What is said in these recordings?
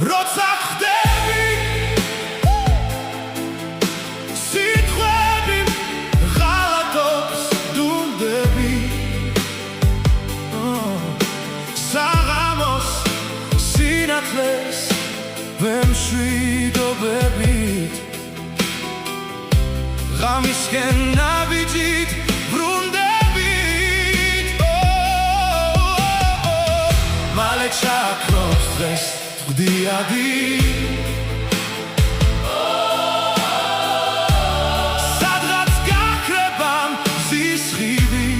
როცა ხდები სიტყვები ღალატობს დუმდები საღამოს სინათლეს ვემშვიდობებით ღამისკენ ნაბიჯით ბრუნდებით მალე ჩაქრობს დღეს Diadi სადღაც გაქრებამ სისხლი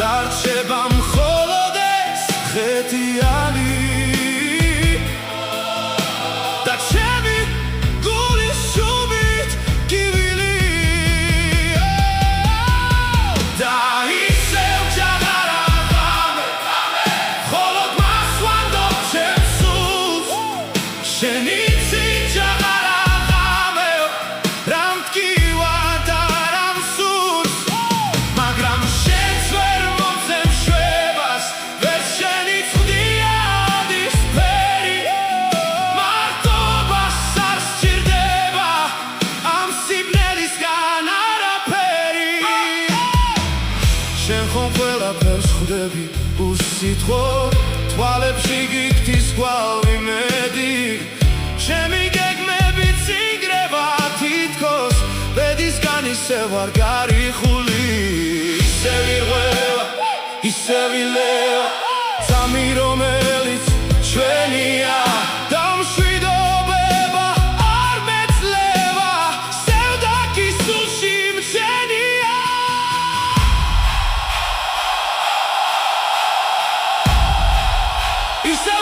დარჩება მხოლოდ ეს ხეთიანი და ჩემი გულის შუბით კივილი და ისევ ჯაღარა შენიცი ჯაღარა ღამე რამ მტკივა და რამ სურს მაგრამ შენც ვერ მომცემ შვებას ვერ შენიცვდია ოდისფერი მარტობას არ სჭირდება ამ სიბნელისგან არაფერი შენ ხომ ყველაფერს ხვდები უსიტყვოდ თვალებში გიქთის გვალვი მედი ჩემი გეგმებით სიგრევა თითქოს ბედისგან ისევ არ გარიხული ისევ ირღვევა ისევ ილევა ძამი რომელიც ჩვენია და მშვიდობება არ მეძლევა სევდაკი სულში მცენია ისევ